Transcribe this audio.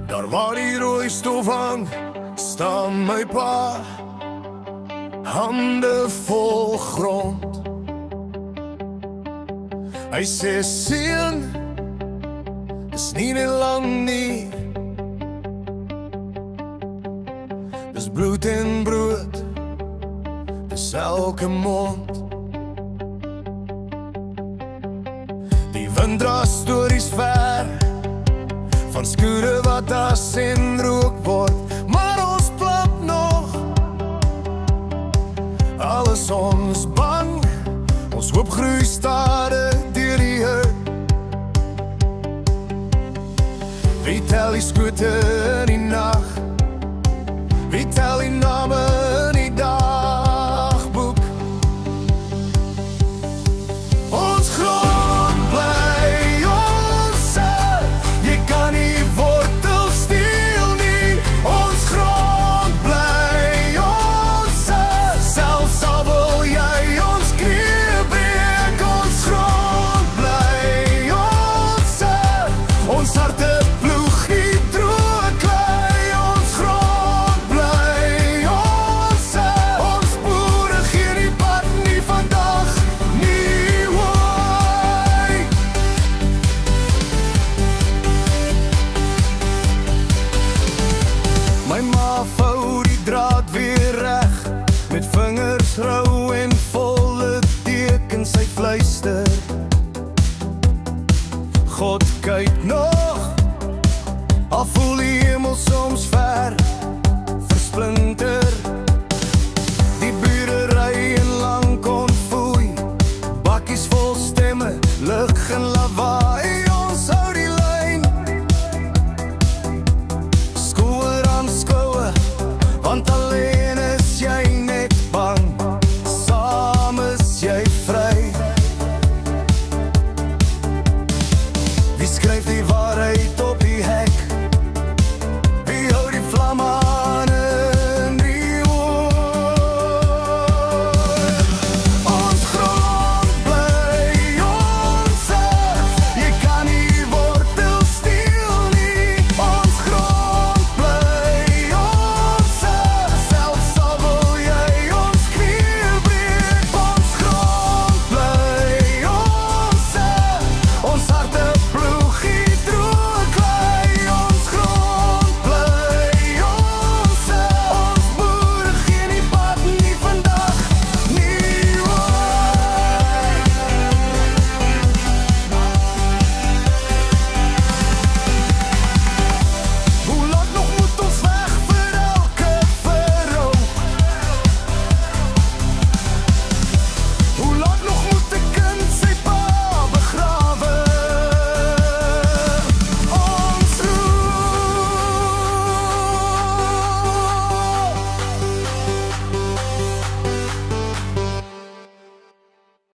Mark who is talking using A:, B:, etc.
A: Daar waar die rooi stof hang, staan my pa, hande vol grond. Hy sê seun, dis nie net lang nie, dis bloed en brood, dis elke mond. Die wind dra stories ver, van skure wat as en rook word, maar ons plap nog. Alles ons bang, ons hoop groei stadig deur die hut. Wie tel die skote in die nacht? Wie tel die name in die dagboek? Ons grond bly onse, jy kan nie wortel steel nie. Ons grond bly onse, selfs al wil jy ons knie breek. Ons grond bly onse, ons harte ploeg nie droog klei. Ons grond bly onse, ons boere gee die pad nie vandag nie, hooi. My ma vou die draad weer reg, met vingers rou en volle tekens sy fluister. God kyk nog, al voel die hemel soms ver, versplinterd